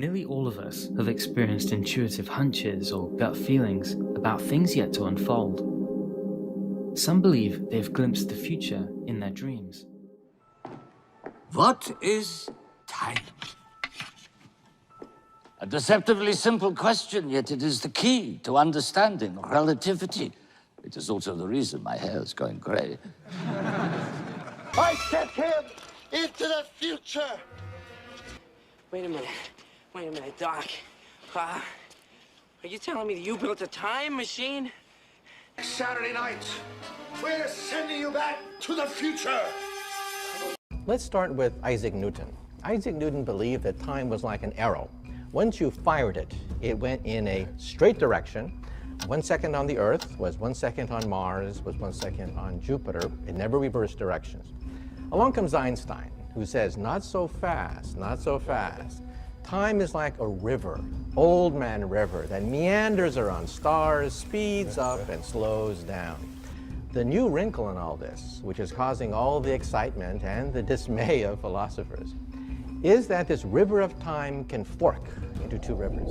Nearly all of us have experienced intuitive hunches or gut feelings about things yet to unfold. Some believe they've glimpsed the future in their dreams. What is time? A deceptively simple question, yet it is the key to understanding relativity. It is also the reason my hair is going grey. I sent him into the future! Wait a minute, Doc. Are you telling me that you built a time machine? Saturday night, we're sending you back to the future! Let's start with Isaac Newton. Isaac Newton believed that time was like an arrow. Once you fired it, it went in a straight direction. 1 second on the Earth was 1 second on Mars, was 1 second on Jupiter. It never reversed directions. Along comes Einstein, who says, not so fast, not so fast. Time is like a river, old man river, that meanders around stars, speeds up and slows down. The new wrinkle in all this, which is causing all the excitement and the dismay of philosophers, is that this river of time can fork into two rivers.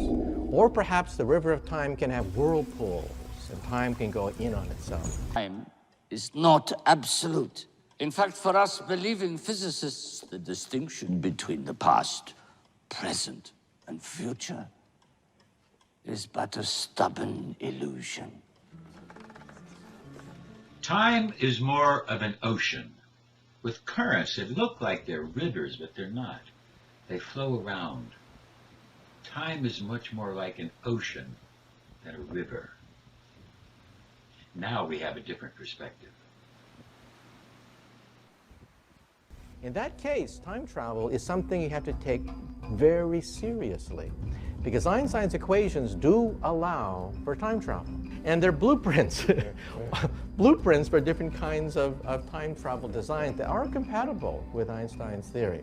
Or perhaps the river of time can have whirlpools, and time can go in on itself. Time is not absolute. In fact, for us believing physicists, the distinction between the past, present, and future is but a stubborn illusion. Time is more of an ocean, with currents that look like they're rivers, but they're not. They flow around. Time is much more like an ocean than a river. Now we have a different perspective. In that case, time travel is something you have to take very seriously, because Einstein's equations do allow for time travel. And they're blueprints, blueprints for different kinds of time travel designs that are compatible with Einstein's theory.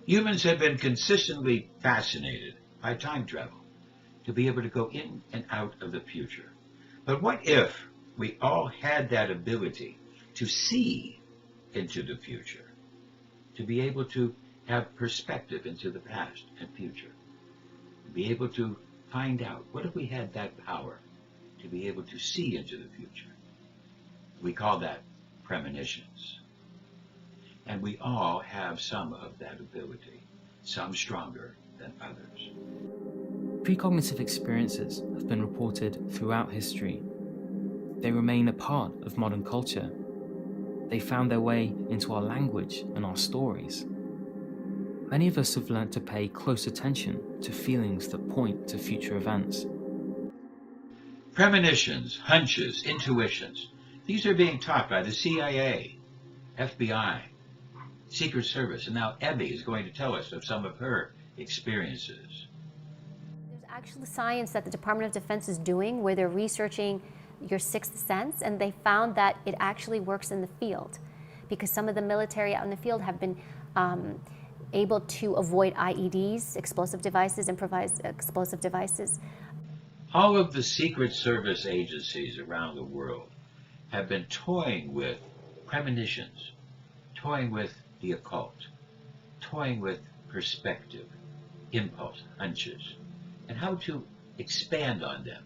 Humans have been consistently fascinated by time travel, to be able to go in and out of the future. But what if we all had that ability to see into the future, to be able to have perspective into the past and future, to be able to find out, what if we had that power to be able to see into the future? We call that premonitions. And we all have some of that ability, some stronger than others. Precognitive experiences have been reported throughout history. They remain a part of modern culture. They found their way into our language and our stories. Many of us have learnt to pay close attention to feelings that point to future events. Premonitions, hunches, intuitions, these are being taught by the CIA, FBI, Secret Service, and now Ebby is going to tell us of some of her experiences. There's actually science that the Department of Defense is doing where they're researching your sixth sense, and they found that it actually works in the field, because some of the military out in the field have been able to avoid IEDs, explosive devices, improvised explosive devices. All of the Secret Service agencies around the world have been toying with premonitions, toying with the occult, toying with perspective, impulse, hunches, and how to expand on them,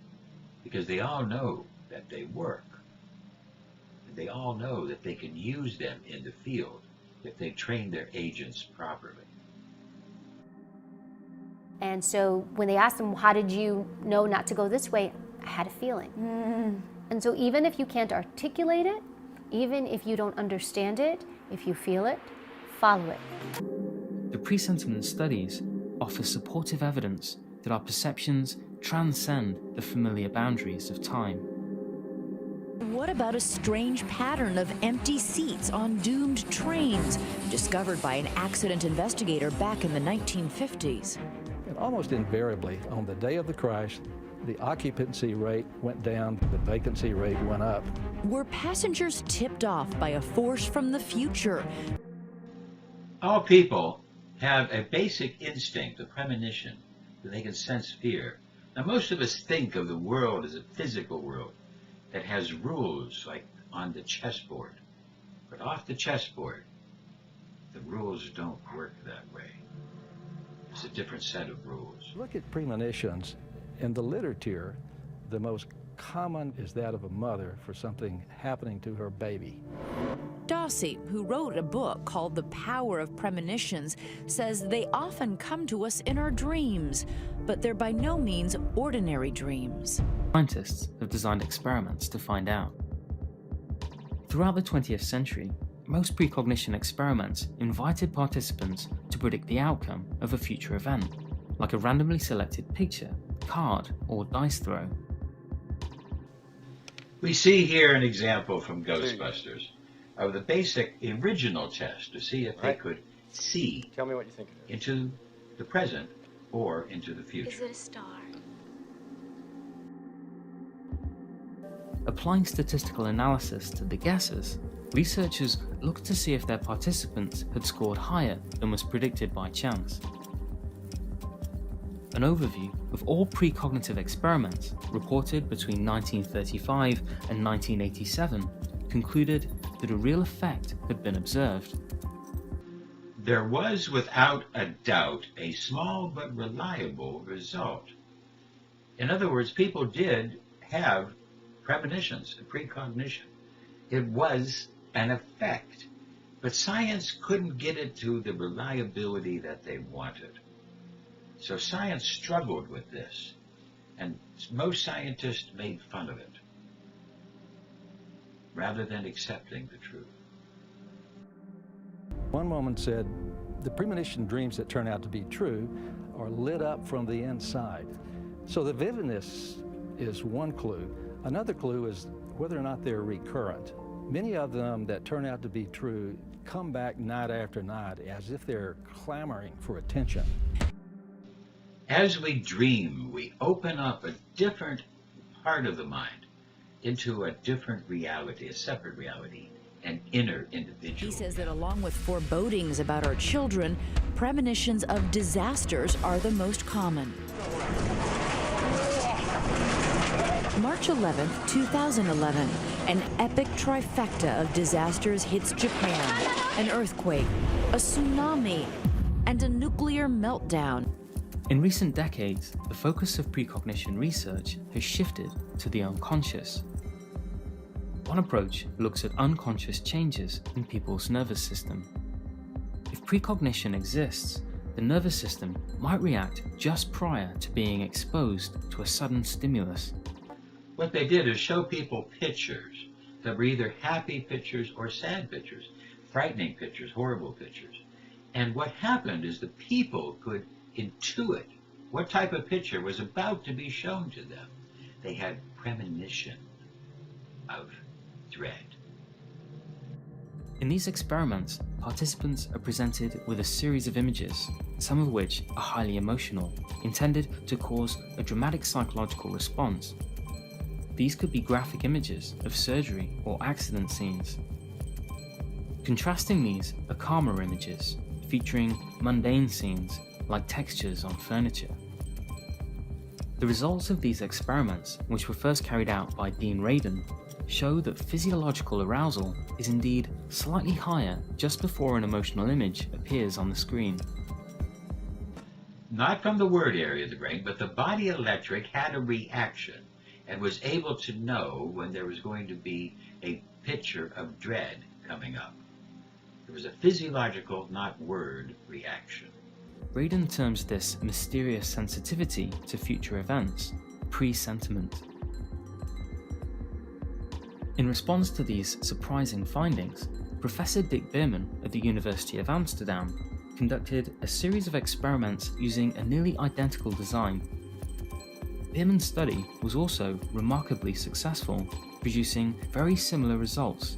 because they all know that they work. And they all know that they can use them in the field if they train their agents properly. And so when they asked them, how did you know not to go this way? I had a feeling. And so even if you can't articulate it, even if you don't understand it, if you feel it, follow it. The presentiment studies offer supportive evidence that our perceptions transcend the familiar boundaries of time. What about a strange pattern of empty seats on doomed trains, discovered by an accident investigator back in the 1950s? And almost invariably, on the day of the crash, the occupancy rate went down, the vacancy rate went up. Were passengers tipped off by a force from the future? All people have a basic instinct, a premonition, that they can sense fear. Now, most of us think of the world as a physical world that has rules, like on the chessboard. But off the chessboard, the rules don't work that way. It's a different set of rules. Look at premonitions. In the literature, the most common is that of a mother for something happening to her baby. Dossie, who wrote a book called The Power of Premonitions, says they often come to us in our dreams, but they're by no means ordinary dreams. Scientists have designed experiments to find out. Throughout the 20th century, most precognition experiments invited participants to predict the outcome of a future event, like a randomly selected picture, card, or dice throw. We see here an example from Ghostbusters of the basic original test to see if they could see Tell me what you think it is. into the present or into the future. Is it a star? Applying statistical analysis to the guesses, researchers looked to see if their participants had scored higher than was predicted by chance. An overview of all precognitive experiments reported between 1935 and 1987 concluded that a real effect had been observed. There was without a doubt a small but reliable result. In other words, people did have premonitions, precognition. It was an effect, but science couldn't get it to the reliability that they wanted. So science struggled with this, and most scientists made fun of it, rather than accepting the truth. One woman said, the premonition dreams that turn out to be true are lit up from the inside. So the vividness is one clue. Another clue is whether or not they're recurrent. Many of them that turn out to be true come back night after night as if they're clamoring for attention. As we dream, we open up a different part of the mind into a different reality, a separate reality, an inner individual. He says that along with forebodings about our children, premonitions of disasters are the most common. March 11, 2011, an epic trifecta of disasters hits Japan. An earthquake, a tsunami, and a nuclear meltdown. In recent decades, the focus of precognition research has shifted to the unconscious. One approach looks at unconscious changes in people's nervous system. If precognition exists, the nervous system might react just prior to being exposed to a sudden stimulus. What they did is show people pictures that were either happy pictures or sad pictures, frightening pictures, horrible pictures. And what happened is the people could intuit what type of picture was about to be shown to them. They had premonition of dread. In these experiments, participants are presented with a series of images, some of which are highly emotional, intended to cause a dramatic psychological response. These could be graphic images of surgery or accident scenes. Contrasting these are calmer images, featuring mundane scenes like textures on furniture. The results of these experiments, which were first carried out by Dean Radin, show that physiological arousal is indeed slightly higher just before an emotional image appears on the screen. Not from the word area of the brain, but the body electric had a reaction and was able to know when there was going to be a picture of dread coming up. There was a physiological, not word, reaction. Radin terms this mysterious sensitivity to future events presentiment. In response to these surprising findings, Professor Dick Bierman at the University of Amsterdam conducted a series of experiments using a nearly identical design. Bierman's study was also remarkably successful, producing very similar results.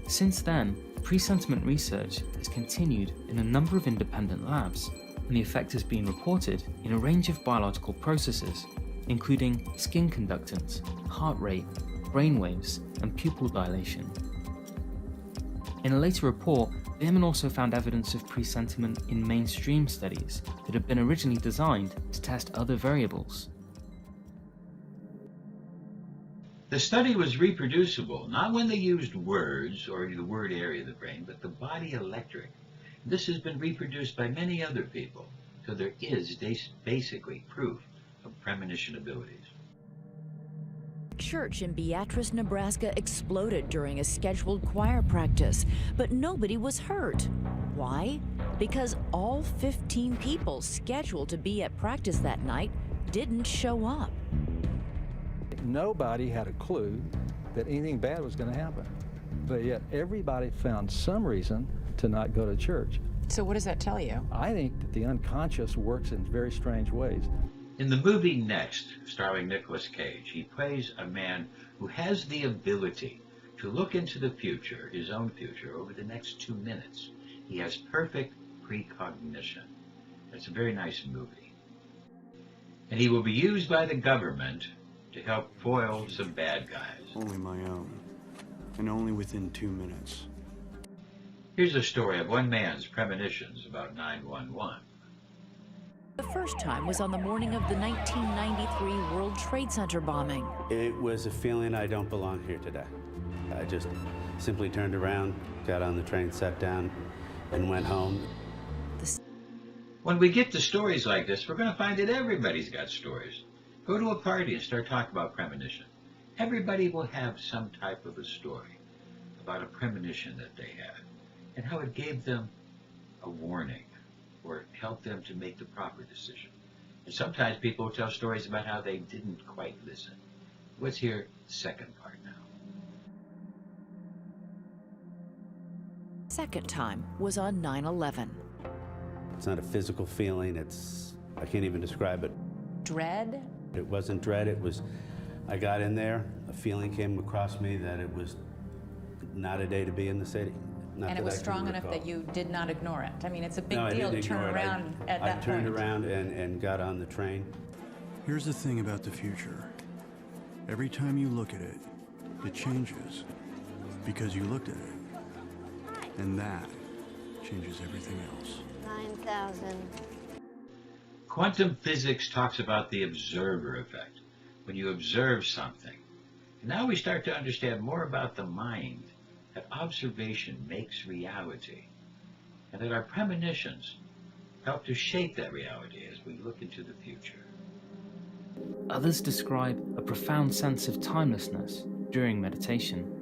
Since then, presentiment research has continued in a number of independent labs, and the effect has been reported in a range of biological processes, including skin conductance, heart rate, brainwaves, and pupil dilation. In a later report, Bierman also found evidence of presentiment in mainstream studies that had been originally designed to test other variables. The study was reproducible, not when they used words or the word area of the brain, but the body electric. This has been reproduced by many other people So there is basically proof of premonition abilities. Church in Beatrice, Nebraska exploded during a scheduled choir practice, but nobody was hurt. Why? Because all 15 people scheduled to be at practice that night didn't show up. Nobody had a clue that anything bad was going to happen, but yet everybody found some reason to not go to church. So what does that tell you? I think that the unconscious works in very strange ways. In the movie Next, starring Nicolas Cage, he plays a man who has the ability to look into the future, his own future, over the next 2 minutes. He has perfect precognition. It's a very nice movie. And he will be used by the government to help foil some bad guys. Only my own, and only within 2 minutes. Here's a story of one man's premonitions about 911. The first time was on the morning of the 1993 World Trade Center bombing. It was a feeling I don't belong here today. I just simply turned around, got on the train, sat down, and went home. When we get to stories like this, we're going to find that everybody's got stories. Go to a party and start talking about premonition. Everybody will have some type of a story about a premonition that they had and how it gave them a warning or helped them to make the proper decision. And sometimes people will tell stories about how they didn't quite listen. Let's hear the second part now. Second time was on 9/11. It's not a physical feeling, I can't even describe it. Dread? It wasn't dread, I got in there, a feeling came across me that it was not a day to be in the city. Not And it that was I can strong enough recall. that you did not ignore it. I mean, it's a big No, I deal didn't to turn ignore it. around at that I turned point. around and got on the train. Here's the thing about the future. Every time you look at it, it changes because you looked at it. And that changes everything else. 9,000. Quantum physics talks about the observer effect, when you observe something. And now we start to understand more about the mind, that observation makes reality, and that our premonitions help to shape that reality as we look into the future. Others describe a profound sense of timelessness during meditation.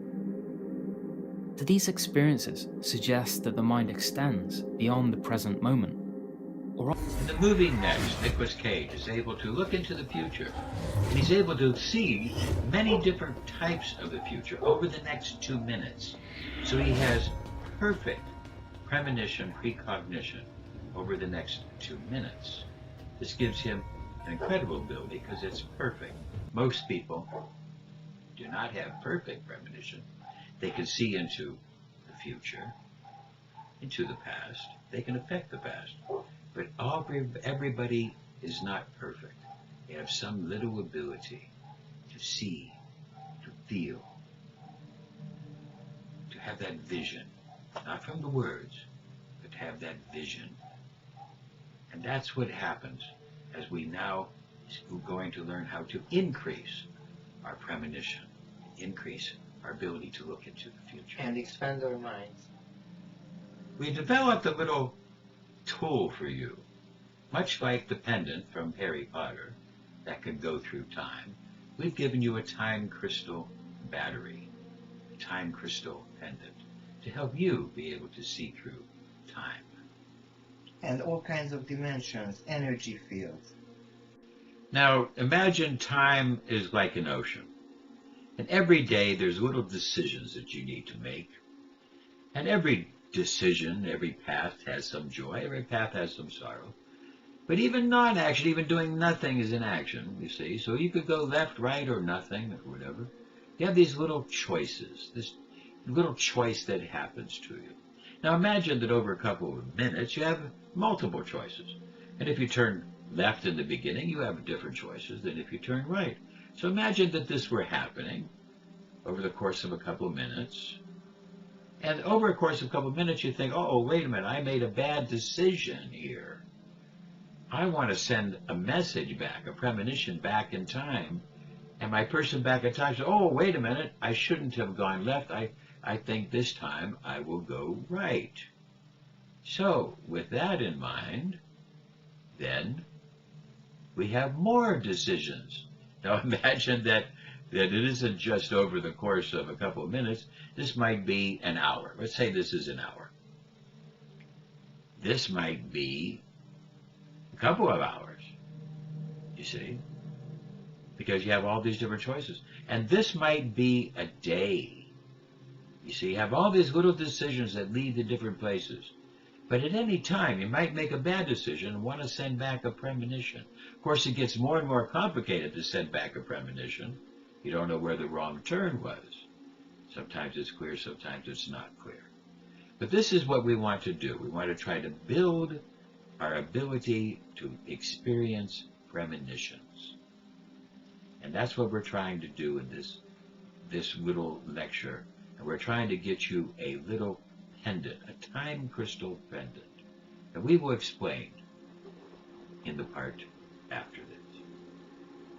Do these experiences suggest that the mind extends beyond the present moment? In the movie Next, Nicolas Cage is able to look into the future, and he's able to see many different types of the future over the next 2 minutes. So he has perfect premonition, precognition over the next 2 minutes. This gives him an incredible ability because it's perfect. Most people do not have perfect premonition. They can see into the future, into the past. They can affect the past. But everybody is not perfect. They have some little ability to see, to feel, to have that vision. Not from the words, but to have that vision. And that's what happens as we're going to learn how to increase our premonition, increase our ability to look into the future. And expand our minds. We developed a little tool for you, much like the pendant from Harry Potter that can go through time. We've given you a time crystal battery, a time crystal pendant, to help you be able to see through time. And all kinds of dimensions, energy fields. Now, imagine time is like an ocean. And every day there's little decisions that you need to make. And every decision, every path has some joy, every path has some sorrow. But even non-action, even doing nothing is an action, you see. So you could go left, right, or nothing, or whatever. You have these little choices, this little choice that happens to you. Now imagine that over a couple of minutes you have multiple choices. And if you turn left in the beginning, you have different choices than if you turn right. So imagine that this were happening over the course of a couple of minutes. And over a course of a couple of minutes, you think, oh, wait a minute, I made a bad decision here. I want to send a message back, a premonition back in time. And my person back in time says, oh, wait a minute, I shouldn't have gone left. I think this time I will go right. So, with that in mind, then we have more decisions. Now imagine that it isn't just over the course of a couple of minutes. This might be an hour. Let's say this is an hour. This might be a couple of hours, you see, because you have all these different choices. And this might be a day. You see, you have all these little decisions that lead to different places. But at any time, you might make a bad decision and want to send back a premonition. Of course, it gets more and more complicated to send back a premonition. You don't know where the wrong turn was. Sometimes it's clear, sometimes it's not clear. But this is what we want to do. We want to try to build our ability to experience premonitions. And that's what we're trying to do in this little lecture. And we're trying to get you a little pendant, a time crystal pendant, that we will explain in the part